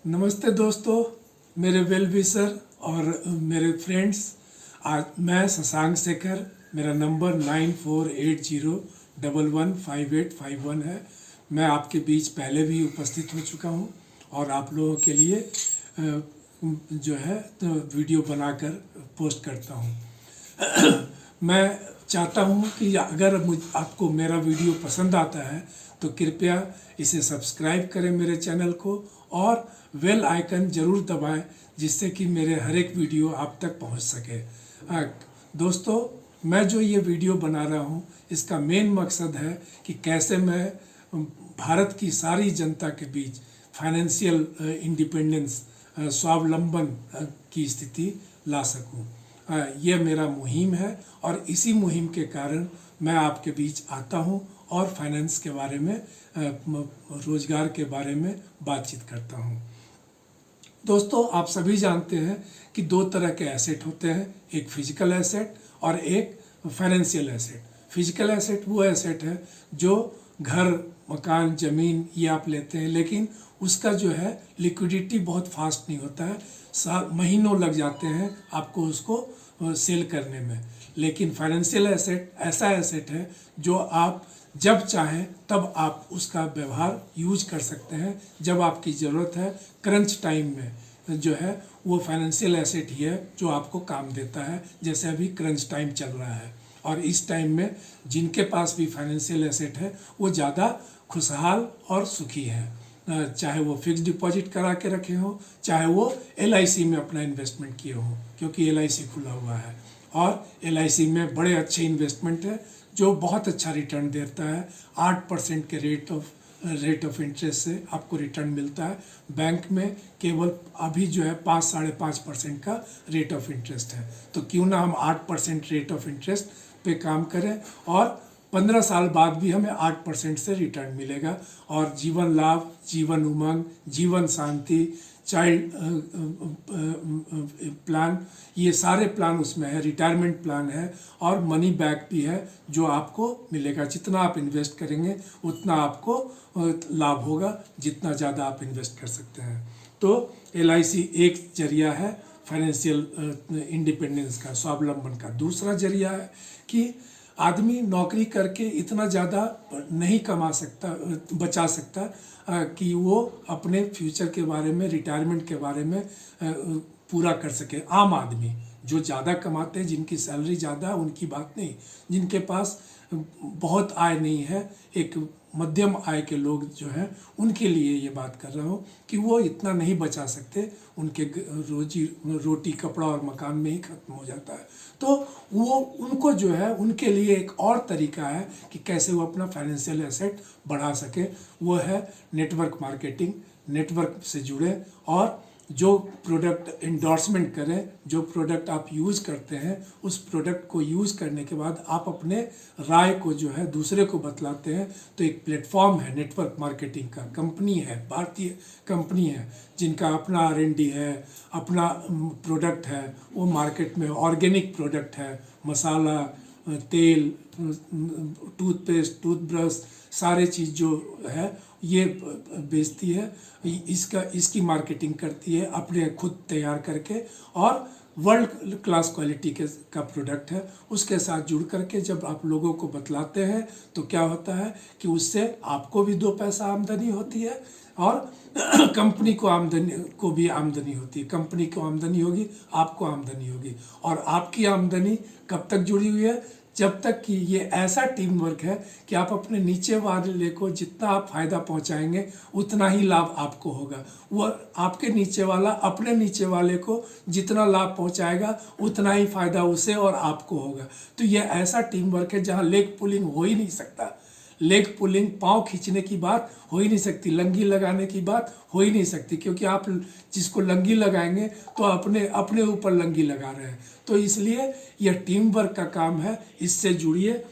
नमस्ते दोस्तों, मेरे वेल विशर और मेरे फ्रेंड्स। आज मैं शशांक शेखर, मेरा नंबर 9480115851 है। मैं आपके बीच पहले भी उपस्थित हो चुका हूं और आप लोगों के लिए जो है तो वीडियो बनाकर पोस्ट करता हूं। मैं चाहता हूं कि अगर आपको मेरा वीडियो पसंद आता है तो कृपया इसे सब्सक्राइब करें मेरे चैनल को और बेल आइकन ज़रूर दबाएं, जिससे कि मेरे हर एक वीडियो आप तक पहुंच सके। दोस्तों, मैं जो ये वीडियो बना रहा हूं इसका मेन मकसद है कि कैसे मैं भारत की सारी जनता के बीच फाइनेंशियल इंडिपेंडेंस, स्वावलंबन की स्थिति ला सकूं। ये मेरा मुहिम है और इसी मुहिम के कारण मैं आपके बीच आता हूं और फाइनेंस के बारे में, रोजगार के बारे में बातचीत करता हूं। दोस्तों, आप सभी जानते हैं कि दो तरह के एसेट होते हैं, एक फिजिकल एसेट और एक फाइनेंशियल एसेट। फिजिकल एसेट वो एसेट है जो घर, मकान, ज़मीन ये आप लेते हैं, लेकिन उसका जो है लिक्विडिटी बहुत फास्ट नहीं होता है, महीनों लग जाते हैं आपको उसको सेल करने में। लेकिन फाइनेंशियल एसेट ऐसा एसेट है जो आप जब चाहें तब आप उसका व्यवहार यूज कर सकते हैं, जब आपकी ज़रूरत है। क्रंच टाइम में जो है वो फाइनेंशियल एसेट ही है जो आपको काम देता है, जैसे अभी क्रंच टाइम चल रहा है। और इस टाइम में जिनके पास भी फाइनेंशियल एसेट है वो ज़्यादा खुशहाल और सुखी है, चाहे वो फिक्स डिपॉजिट करा के रखे हों, चाहे वो LIC में अपना इन्वेस्टमेंट किए हों, क्योंकि LIC खुला हुआ है और LIC में बड़े अच्छे इन्वेस्टमेंट है जो बहुत अच्छा रिटर्न देता है। 8% के रेट ऑफ इंटरेस्ट से आपको रिटर्न मिलता है। बैंक में केवल अभी जो है 5-5.5% का रेट ऑफ इंटरेस्ट है, तो क्यों ना हम 8% रेट ऑफ इंटरेस्ट पे काम करें और 15 साल बाद भी हमें 8% से रिटर्न मिलेगा। और जीवन लाभ, जीवन उमंग, जीवन शांति, चाइल्ड प्लान, ये सारे प्लान उसमें है। रिटायरमेंट प्लान है और मनी बैक भी है जो आपको मिलेगा। जितना आप इन्वेस्ट करेंगे उतना आपको लाभ होगा, जितना ज़्यादा आप इन्वेस्ट कर सकते हैं। तो LIC एक जरिया है फाइनेंशियल इंडिपेंडेंस का, स्वावलंबन का। दूसरा जरिया है कि आदमी नौकरी करके इतना ज़्यादा नहीं कमा सकता, बचा सकता कि वो अपने फ्यूचर के बारे में, रिटायरमेंट के बारे में पूरा कर सके। आम आदमी जो ज़्यादा कमाते हैं, जिनकी सैलरी ज़्यादा, उनकी बात नहीं। जिनके पास बहुत आय नहीं है, एक मध्यम आय के लोग जो हैं, उनके लिए ये बात कर रहा हूँ कि वो इतना नहीं बचा सकते, उनके रोटी कपड़ा और मकान में ही खत्म हो जाता है। तो वो उनको जो है, उनके लिए एक और तरीका है कि कैसे वो अपना फाइनेंशियल एसेट बढ़ा सके। वो है नेटवर्क मार्केटिंग। नेटवर्क से जुड़े और जो प्रोडक्ट एंडोर्समेंट करें, जो प्रोडक्ट आप यूज़ करते हैं, उस प्रोडक्ट को यूज़ करने के बाद आप अपने राय को जो है दूसरे को बतलाते हैं। तो एक प्लेटफॉर्म है नेटवर्क मार्केटिंग का। कंपनी है, भारतीय कंपनी है, जिनका अपना R&D है, अपना प्रोडक्ट है, वो मार्केट में ऑर्गेनिक प्रोडक्ट है, मसाला, तेल, टूथपेस्ट, टूथब्रश, सारे चीज़ जो है ये बेचती है। इसकी मार्केटिंग करती है अपने खुद तैयार करके, और वर्ल्ड क्लास क्वालिटी का प्रोडक्ट है। उसके साथ जुड़ करके जब आप लोगों को बतलाते हैं तो क्या होता है कि उससे आपको भी 2 पैसा आमदनी होती है और कंपनी को भी आमदनी होती है। कंपनी को आमदनी होगी, आपको आमदनी होगी। और आपकी आमदनी कब तक जुड़ी हुई है? जब तक कि ये ऐसा टीम वर्क है कि आप अपने नीचे वाले को जितना आप फायदा पहुंचाएंगे उतना ही लाभ आपको होगा। वो आपके नीचे वाला अपने नीचे वाले को जितना लाभ पहुंचाएगा उतना ही फायदा उसे और आपको होगा। तो ये ऐसा टीम वर्क है जहां लेग पुलिंग हो ही नहीं सकता। लेग पुलिंग, पाँव खींचने की बात हो ही नहीं सकती, लंगी लगाने की बात हो ही नहीं सकती, क्योंकि आप जिसको लंगी लगाएंगे तो अपने ऊपर लंगी लगा रहे हैं। तो इसलिए यह टीम वर्क का काम है। इससे जुड़िए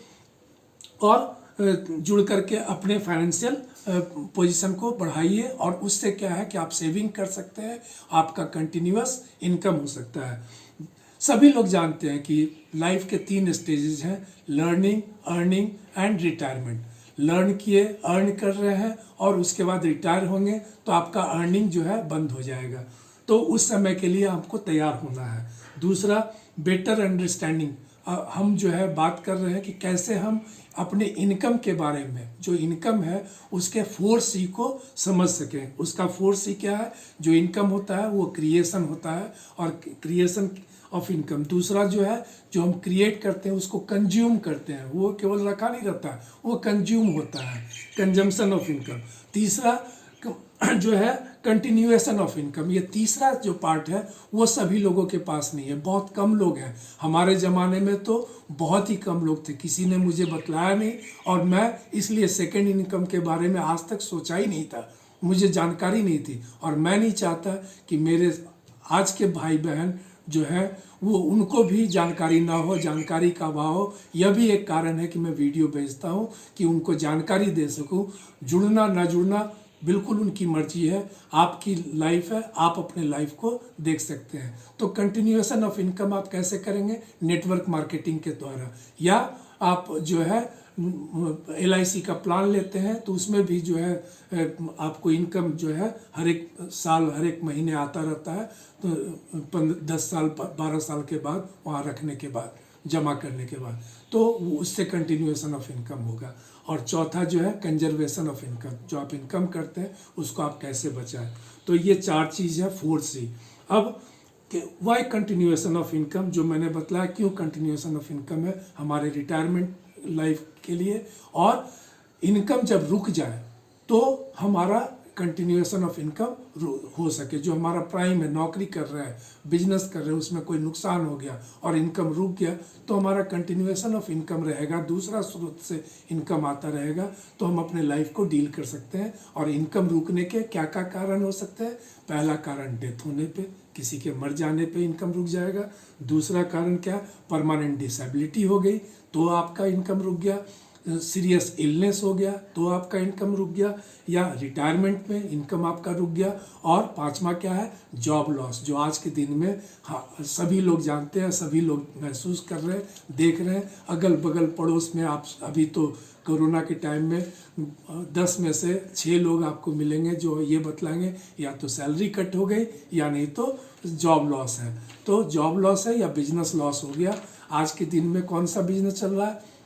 और जुड़ करके अपने फाइनेंशियल पोजीशन को बढ़ाइए, और उससे क्या है कि आप सेविंग कर सकते हैं, आपका कंटिन्यूअस इनकम हो सकता है। सभी लोग जानते हैं कि लाइफ के 3 स्टेजेस हैं, learning, earning and retirement. Learn किए, अर्न कर रहे हैं और उसके बाद रिटायर होंगे तो आपका अर्निंग जो है बंद हो जाएगा। तो उस समय के लिए आपको तैयार होना है। दूसरा, बेटर अंडरस्टैंडिंग। हम जो है बात कर रहे हैं कि कैसे हम अपने इनकम के बारे में, जो इनकम है उसके 4C को समझ सकें। उसका 4C क्या है? जो इनकम होता है वो क्रिएशन होता है, और क्रिएशन ऑफ इनकम। दूसरा जो है, जो हम क्रिएट करते हैं उसको कंज्यूम करते हैं, वो केवल रखा नहीं रहता है, वो कंज्यूम होता है, कंजम्पशन ऑफ इनकम। तीसरा जो है कंटिन्यूएशन ऑफ इनकम। ये तीसरा जो पार्ट है वो सभी लोगों के पास नहीं है, बहुत कम लोग हैं। हमारे ज़माने में तो बहुत ही कम लोग थे, किसी ने मुझे बतलाया नहीं, और मैं इसलिए सेकंड इनकम के बारे में आज तक सोचा ही नहीं था, मुझे जानकारी नहीं थी। और मैं नहीं चाहता कि मेरे आज के भाई बहन जो है वो उनको भी जानकारी ना हो, जानकारी का अभाव हो। यह भी एक कारण है कि मैं वीडियो भेजता हूँ कि उनको जानकारी दे सकूँ। जुड़ना ना जुड़ना बिल्कुल उनकी मर्जी है, आपकी लाइफ है, आप अपने लाइफ को देख सकते हैं। तो कंटिन्यूएशन ऑफ इनकम आप कैसे करेंगे? नेटवर्क मार्केटिंग के द्वारा, या आप जो है LIC का प्लान लेते हैं तो उसमें भी जो है आपको इनकम जो है हर एक साल, हर एक महीने आता रहता है। तो 10 साल 12 साल के बाद वहाँ रखने के बाद, जमा करने के बाद, तो उससे कंटिन्यूएशन ऑफ इनकम होगा। और चौथा जो है कंजर्वेशन ऑफ इनकम, जो आप इनकम करते हैं उसको आप कैसे बचाएं। तो ये 4 चीज़ है 4C। अब वाई कंटिन्यूएशन ऑफ इनकम, जो मैंने बताया क्यों कंटिन्यूएशन ऑफ इनकम है हमारे रिटायरमेंट लाइफ के लिए। और इनकम जब रुक जाए तो हमारा कंटिन्यूएशन ऑफ इनकम हो सके। जो हमारा प्राइम है, नौकरी कर रहा है, बिजनेस कर रहे हैं, उसमें कोई नुकसान हो गया और इनकम रुक गया तो हमारा कंटिन्यूएशन ऑफ इनकम रहेगा, दूसरा स्रोत से इनकम आता रहेगा, तो हम अपने लाइफ को डील कर सकते हैं। और इनकम रुकने के क्या क्या कारण हो सकते हैं? पहला कारण डेथ होने पे, किसी के मर जाने पे इनकम रुक जाएगा। दूसरा कारण क्या? परमानेंट डिसेबिलिटी हो गई तो आपका इनकम रुक गया। सीरियस इलनेस हो गया तो आपका इनकम रुक गया, या रिटायरमेंट में इनकम आपका रुक गया। और पांचवा क्या है? जॉब लॉस, जो आज के दिन में सभी लोग जानते हैं, सभी लोग महसूस कर रहे हैं, देख रहे हैं। अगल बगल पड़ोस में आप अभी तो कोरोना के टाइम में 10 में से 6 लोग आपको मिलेंगे जो ये बतलाएंगे या तो सैलरी कट हो गई या नहीं तो जॉब लॉस है। तो जॉब लॉस है या बिजनेस लॉस हो गया। आज के दिन में कौन सा बिजनेस चल रहा है?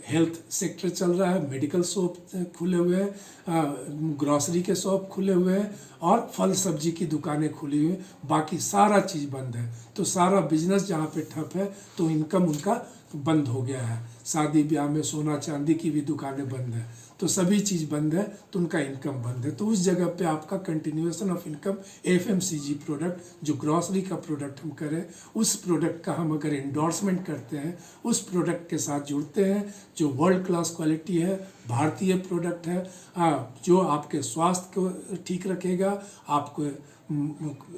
हेल्थ सेक्टर चल रहा है, मेडिकल शॉप खुले हुए हैं, ग्रॉसरी के शॉप खुले हुए हैं, और फल सब्जी की दुकानें खुली हुई हैं। बाकी सारा चीज़ बंद है। तो सारा बिजनेस जहाँ पे ठप है तो इनकम उनका बंद हो गया है। शादी ब्याह में सोना चांदी की भी दुकानें बंद है, तो सभी चीज़ बंद है तो उनका इनकम बंद है। तो उस जगह पे आपका continuation of income FMCG product, जो ग्रॉसरी का प्रोडक्ट हम करें, उस प्रोडक्ट का हम अगर एंडोर्समेंट करते हैं, उस प्रोडक्ट के साथ जुड़ते हैं जो वर्ल्ड क्लास क्वालिटी है, भारतीय प्रोडक्ट है, जो आपके स्वास्थ्य को ठीक रखेगा, आपको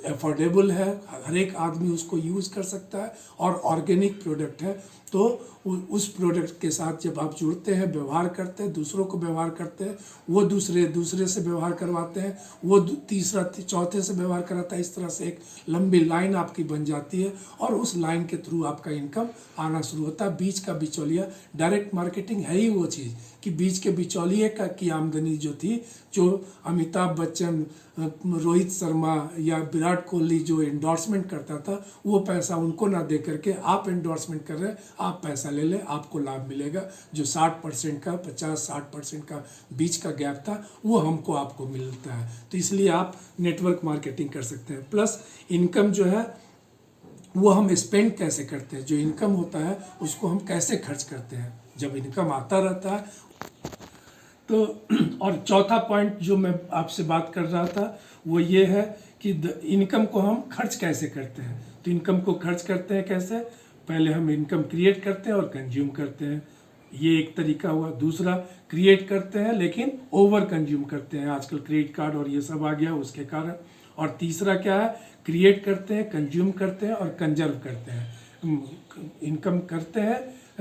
अफोर्डेबल है, हर एक आदमी उसको यूज़ कर सकता है, और ऑर्गेनिक प्रोडक्ट है, तो उस प्रोडक्ट के साथ जब आप जुड़ते हैं, व्यवहार करते हैं, दूसरों को व्यवहार करते हैं, वो दूसरे से व्यवहार करवाते हैं, वो तीसरा चौथे से व्यवहार कराता है, इस तरह से एक लंबी लाइन आपकी बन जाती है, और उस लाइन के थ्रू आपका इनकम आना शुरू होता है। बीच का बिचौलिया, डायरेक्ट मार्केटिंग है ही वो चीज़ कि बीच के बिचौलिए की आमदनी जो थी, जो अमिताभ बच्चन, रोहित शर्मा या विराट कोहली जो एंडोर्समेंट करता था, वो पैसा उनको ना दे करके आप एंडोर्समेंट कर रहे हैं, आप पैसा ले लें, आपको लाभ मिलेगा। जो 60% का, 50-60% का बीच का गैप था, वो हमको आपको मिलता है। तो इसलिए आप नेटवर्क मार्केटिंग कर सकते हैं। प्लस इनकम जो है वो हम स्पेंड कैसे करते हैं, जो इनकम होता है उसको हम कैसे खर्च करते हैं जब इनकम आता रहता है। तो और चौथा पॉइंट जो मैं आपसे बात कर रहा था वो ये है कि इनकम को हम खर्च कैसे करते हैं। तो इनकम को खर्च करते हैं कैसे? पहले हम इनकम क्रिएट करते हैं और कंज्यूम करते हैं, ये एक तरीका हुआ। दूसरा, क्रिएट करते हैं लेकिन ओवर कंज्यूम करते हैं, आजकल क्रेडिट कार्ड और ये सब आ गया उसके कारण। और तीसरा क्या है? क्रिएट करते हैं, कंज्यूम करते हैं और कंजर्व करते हैं। इनकम करते हैं,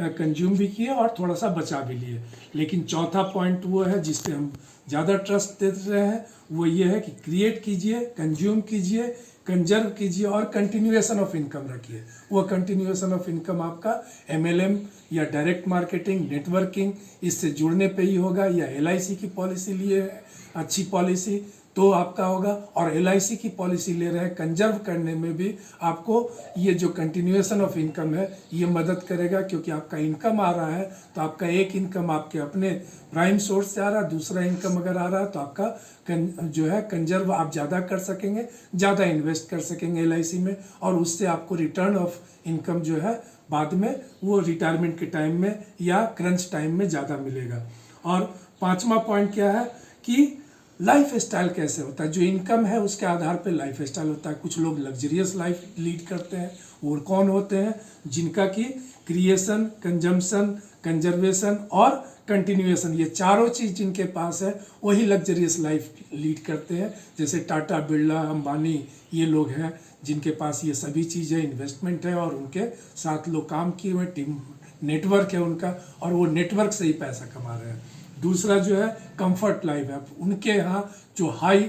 कंज्यूम भी किए और थोड़ा सा बचा भी लिए। लेकिन चौथा पॉइंट वो है जिस पे हम ज़्यादा ट्रस्ट दे रहे हैं, वो ये है कि क्रिएट कीजिए, कंज्यूम कीजिए, कंजर्व कीजिए और कंटिन्यूएशन ऑफ इनकम रखिए। वो कंटिन्यूएशन ऑफ इनकम आपका MLM या डायरेक्ट मार्केटिंग, नेटवर्किंग, इससे जुड़ने पे ही होगा, या LIC की पॉलिसी लिए है, अच्छी पॉलिसी तो आपका होगा। और LIC की पॉलिसी ले रहे हैं कंजर्व करने में भी आपको ये जो कंटिन्यूएशन ऑफ इनकम है ये मदद करेगा, क्योंकि आपका इनकम आ रहा है तो आपका एक इनकम आपके अपने प्राइम सोर्स से आ रहा है, दूसरा इनकम अगर आ रहा है तो आपका जो है कंजर्व आप ज़्यादा कर सकेंगे, ज़्यादा इन्वेस्ट कर सकेंगे LIC में, और उससे आपको रिटर्न ऑफ इनकम जो है बाद में वो रिटायरमेंट के टाइम में या क्रंच टाइम में ज़्यादा मिलेगा। और पांचवा पॉइंट क्या है कि लाइफ स्टाइल कैसे होता है। जो इनकम है उसके आधार पे लाइफ स्टाइल होता है। कुछ लोग लग्जरियस लाइफ लीड करते हैं, और कौन होते हैं, जिनका कि क्रिएशन, कंजम्पशन, कंजर्वेशन और कंटिन्यूएशन, ये चारों चीज़ जिनके पास है वही लग्जरियस लाइफ लीड करते हैं। जैसे टाटा, बिरला, अंबानी, ये लोग हैं जिनके पास ये सभी चीज़ें, इन्वेस्टमेंट है और उनके साथ लोग काम किए हुए, टीम नेटवर्क है उनका, और वो नेटवर्क से ही पैसा कमा रहे हैं। दूसरा जो है कंफर्ट लाइफ है, उनके यहाँ जो हाई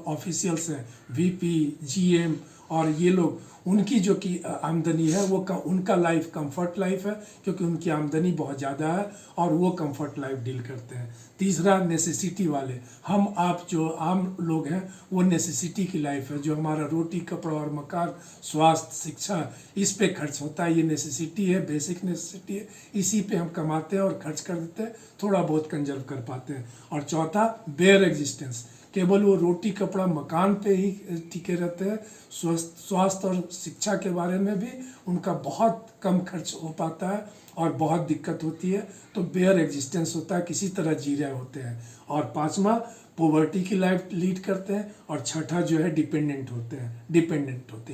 ऑफिशियल्स हैं, VP, GM और ये लोग, उनकी जो कि आमदनी है वो उनका लाइफ कंफर्ट लाइफ है, क्योंकि उनकी आमदनी बहुत ज़्यादा है और वो कंफर्ट लाइफ डील करते हैं। तीसरा नेसेसिटी वाले, हम आप जो आम लोग हैं वो नेसेसिटी की लाइफ है, जो हमारा रोटी, कपड़ा और मकान, स्वास्थ्य, शिक्षा, इस पे खर्च होता है, ये नेसेसिटी है, बेसिक नेसेसिटी है, इसी पे हम कमाते हैं और खर्च कर देते हैं, थोड़ा बहुत कंजर्व कर पाते हैं। और चौथा बेयर एग्जिस्टेंस, केवल वो रोटी, कपड़ा, मकान पे ही टिके रहते हैं। स्वास्थ्य और शिक्षा के बारे में भी उनका बहुत कम खर्च हो पाता है और बहुत दिक्कत होती है, तो बेयर एग्जिस्टेंस होता है, किसी तरह जी रहे होते हैं। और पांचवा पॉवर्टी की लाइफ लीड करते हैं, और छठा जो है डिपेंडेंट होते हैं।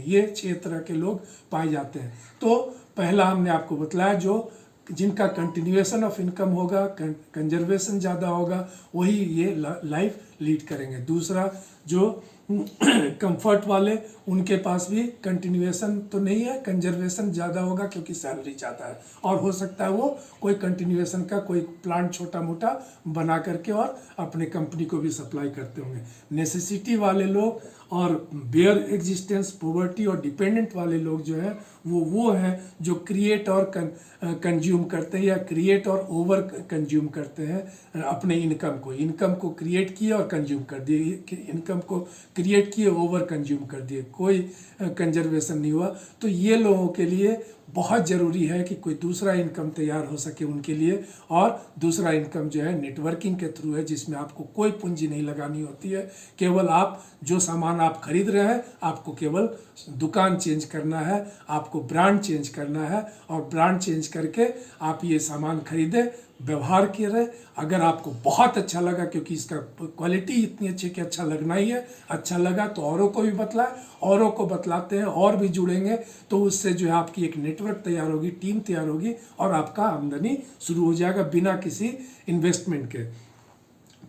ये 6 तरह के लोग पाए जाते हैं। तो पहला हमने आपको बतलाया, जो जिनका कंटिन्यूएशन ऑफ इनकम होगा, कंजर्वेशन ज़्यादा होगा, वही ये लाइफ लीड करेंगे। दूसरा जो कंफर्ट वाले, उनके पास भी कंटिन्यूएशन तो नहीं है, कंजर्वेशन ज़्यादा होगा क्योंकि सैलरी ज़्यादा है, और हो सकता है वो कोई कंटिन्यूएशन का कोई प्लांट छोटा मोटा बना करके और अपने कंपनी को भी सप्लाई करते होंगे। नेसेसिटी वाले लोग और बेयर एग्जिस्टेंस, पॉवर्टी और डिपेंडेंट वाले लोग जो है वो हैं जो क्रिएट और कंज्यूम करते हैं, या क्रिएट और ओवर कंज्यूम करते हैं अपने इनकम को क्रिएट किए और कंज्यूम कर दिए, इनकम को क्रिएट किए, ओवर कंज्यूम कर दिए, कोई कंजर्वेशन नहीं हुआ। तो ये लोगों के लिए बहुत ज़रूरी है कि कोई दूसरा इनकम तैयार हो सके उनके लिए, और दूसरा इनकम जो है नेटवर्किंग के थ्रू है, जिसमें आपको कोई पूंजी नहीं लगानी होती है। केवल आप जो सामान आप खरीद रहे हैं, आपको केवल दुकान चेंज करना है, आपको ब्रांड चेंज करना है, और ब्रांड चेंज करके आप ये सामान खरीदें, व्यवहार करें। अगर आपको बहुत अच्छा लगा, क्योंकि इसका क्वालिटी इतनी अच्छी कि अच्छा लगना ही है, अच्छा लगा तो औरों को भी बतलाएं, औरों को बतलाते हैं और भी जुड़ेंगे, तो उससे जो है आपकी एक नेटवर्क तैयार होगी, टीम तैयार होगी, और आपका आमदनी शुरू हो जाएगा बिना किसी इन्वेस्टमेंट के।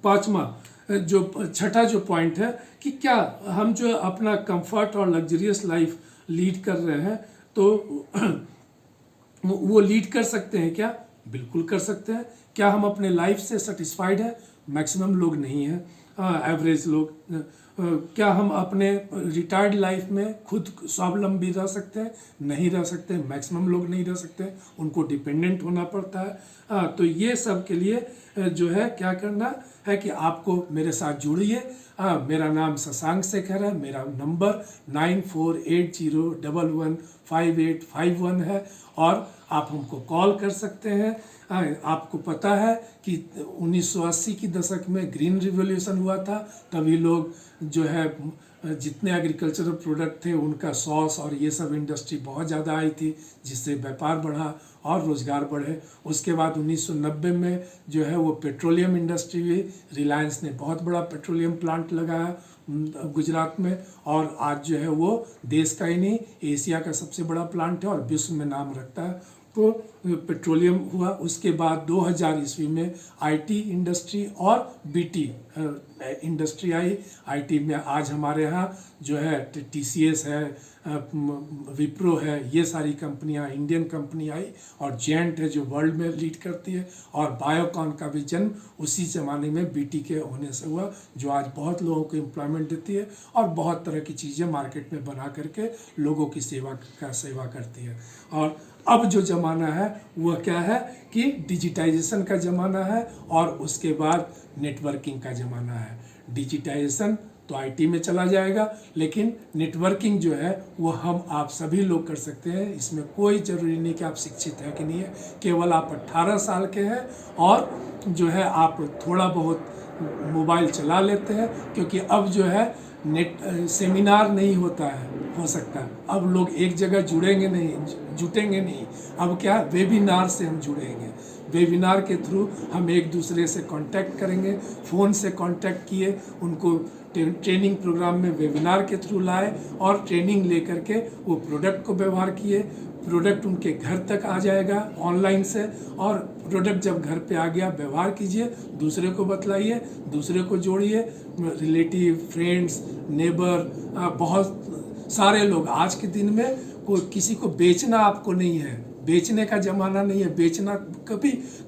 पांचवा छठा जो पॉइंट है कि क्या हम जो अपना कंफर्ट और लग्जरियस लाइफ लीड कर रहे हैं, तो वो लीड कर सकते हैं क्या? बिल्कुल कर सकते हैं। क्या हम अपने लाइफ से सेटिस्फाइड हैं? मैक्सिमम लोग नहीं हैं, एवरेज लोग। क्या हम अपने रिटायर्ड लाइफ में खुद स्वावलंबी रह सकते हैं? नहीं रह सकते, मैक्सिमम लोग नहीं रह सकते, उनको डिपेंडेंट होना पड़ता है। तो ये सब के लिए जो है क्या करना है कि आपको मेरे साथ जुड़िए। मेरा नाम शशांक शेखर है, मेरा नंबर 9480115851 है, और आप हमको कॉल कर सकते हैं। आपको पता है कि 1980 की दशक में ग्रीन रिवॉल्यूशन हुआ था, तभी लोग जो है जितने एग्रीकल्चरल प्रोडक्ट थे उनका सॉस और ये सब इंडस्ट्री बहुत ज़्यादा आई थी, जिससे व्यापार बढ़ा और रोज़गार बढ़े। उसके बाद 1990 में जो है वो पेट्रोलियम इंडस्ट्री हुई, रिलायंस ने बहुत बड़ा पेट्रोलियम प्लांट लगाया गुजरात में, और आज जो है वो देश का ही नहीं एशिया का सबसे बड़ा प्लांट है और विश्व में नाम रखता है। तो पेट्रोलियम हुआ। उसके बाद 2000 ईस्वी में IT इंडस्ट्री और BT इंडस्ट्री आई। IT में आज हमारे यहाँ जो है TCS है, विप्रो है, ये सारी कंपनियां, इंडियन कंपनी आई, और जेंट है जो वर्ल्ड में लीड करती है, और बायोकॉन का भी जन्म उसी ज़माने में BT के होने से हुआ, जो आज बहुत लोगों को एम्प्लॉयमेंट देती है और बहुत तरह की चीज़ें मार्केट में बना करके लोगों की सेवा करती है। और अब जो ज़माना है वह क्या है कि डिजिटाइजेशन का ज़माना है और उसके बाद नेटवर्किंग का ज़माना है। डिजिटाइजेशन तो आईटी में चला जाएगा, लेकिन नेटवर्किंग जो है वो हम आप सभी लोग कर सकते हैं। इसमें कोई ज़रूरी नहीं कि आप शिक्षित हैं कि नहीं है, केवल आप 18 साल के हैं और जो है आप थोड़ा बहुत मोबाइल चला लेते हैं, क्योंकि अब जो है नेट सेमिनार नहीं होता है, हो सकता है अब लोग एक जगह जुटेंगे नहीं, अब क्या वेबिनार से हम जुड़ेंगे। वेबिनार के थ्रू हम एक दूसरे से कांटेक्ट करेंगे, फ़ोन से कांटेक्ट किए, उनको ट्रेनिंग प्रोग्राम में वेबिनार के थ्रू लाए और ट्रेनिंग लेकर के वो प्रोडक्ट को व्यवहार किए। प्रोडक्ट उनके घर तक आ जाएगा ऑनलाइन से, और प्रोडक्ट जब घर पे आ गया व्यवहार कीजिए, दूसरे को बतलाइए, दूसरे को जोड़िए, रिलेटिव, फ्रेंड्स, नेबर, बहुत सारे लोग। आज के दिन में कोई किसी को बेचना आपको नहीं है, बेचने का ज़माना नहीं है। बेचना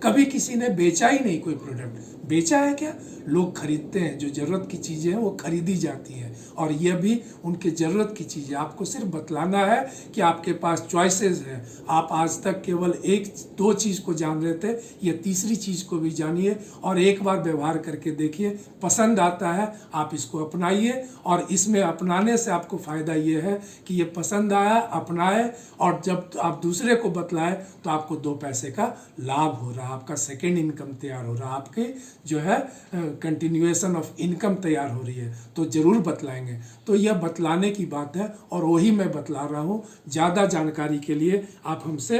कभी किसी ने बेचा ही नहीं, कोई प्रोडक्ट बेचा है क्या? लोग खरीदते हैं, जो ज़रूरत की चीज़ें हैं वो खरीदी जाती हैं, और यह भी उनके ज़रूरत की चीज़ है। आपको सिर्फ बतलाना है कि आपके पास चॉइसेस हैं। आप आज तक केवल 1-2 चीज़ को जान रहे थे, ये तीसरी चीज़ को भी जानिए और एक बार व्यवहार करके देखिए। पसंद आता है आप इसको अपनाइए, और इसमें अपनाने से आपको फ़ायदा ये है कि ये पसंद आया, अपनाए, और जब आप दूसरे को बतलाए तो आपको 2 पैसे का लाभ हो रहा, आपका सेकेंड इनकम तैयार हो रहा, आपके जो है कंटिन्यूएशन ऑफ इनकम तैयार हो रही है। तो ज़रूर बतलाएंगे। तो यह बतलाने की बात है और वही मैं बतला रहा हूँ। ज़्यादा जानकारी के लिए आप हमसे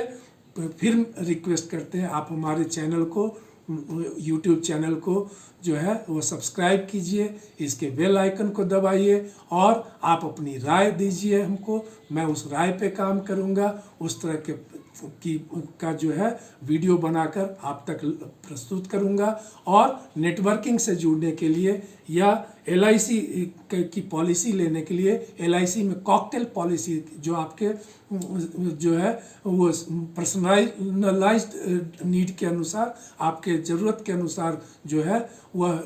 फिर रिक्वेस्ट करते हैं, आप हमारे चैनल को, यूट्यूब चैनल को जो है वो सब्सक्राइब कीजिए, इसके बेल आइकन को दबाइए और आप अपनी राय दीजिए हमको। मैं उस राय पे काम करूँगा, उस तरह के का जो है वीडियो बनाकर आप तक प्रस्तुत करूँगा। और नेटवर्किंग से जुड़ने के लिए या LIC की पॉलिसी लेने के लिए, LIC में कॉकटेल पॉलिसी जो आपके जो है वो पर्सनलाइज्ड नीड के अनुसार, आपके ज़रूरत के अनुसार जो है वह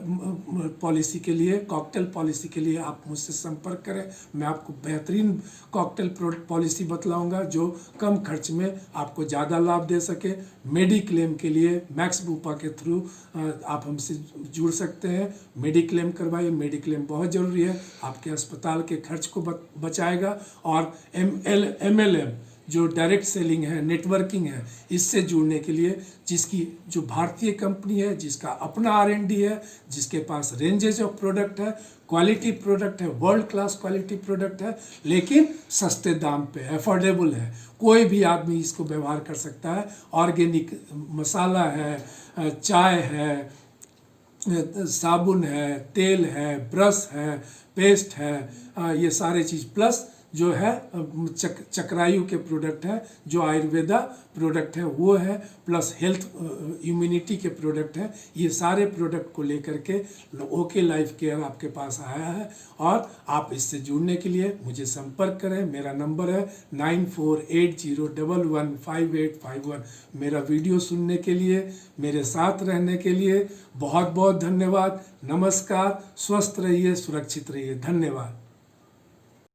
पॉलिसी के लिए, कॉकटेल पॉलिसी के लिए आप मुझसे संपर्क करें। मैं आपको बेहतरीन कॉकटेल पॉलिसी बतलाऊंगा जो कम खर्च में आपको ज़्यादा लाभ दे सके। मेडिक्लेम के लिए मैक्स बूपा के थ्रू आप हमसे जुड़ सकते हैं। मेडिक्लेम करवाइए, मेडिक्लेम बहुत ज़रूरी है, आपके अस्पताल के खर्च को बचाएगा। और MLM जो डायरेक्ट सेलिंग है, नेटवर्किंग है, इससे जुड़ने के लिए, जिसकी जो भारतीय कंपनी है, जिसका अपना R&D है, जिसके पास रेंजेज ऑफ प्रोडक्ट है, क्वालिटी प्रोडक्ट है, वर्ल्ड क्लास क्वालिटी प्रोडक्ट है, लेकिन सस्ते दाम पे, अफोर्डेबल है, कोई भी आदमी इसको व्यवहार कर सकता है। ऑर्गेनिक मसाला है, चाय है, साबुन है, तेल है, ब्रश है, पेस्ट है, ये सारे चीज़, प्लस जो है चक्रायु के प्रोडक्ट हैं, जो आयुर्वेदा प्रोडक्ट है वो है, प्लस हेल्थ इम्यूनिटी के प्रोडक्ट हैं। ये सारे प्रोडक्ट को लेकर के ओके लाइफ केयर आपके पास आया है, और आप इससे जुड़ने के लिए मुझे संपर्क करें। मेरा नंबर है 9480115851। मेरा वीडियो सुनने के लिए, मेरे साथ रहने के लिए बहुत बहुत धन्यवाद। नमस्कार, स्वस्थ रहिए, सुरक्षित रहिए, धन्यवाद।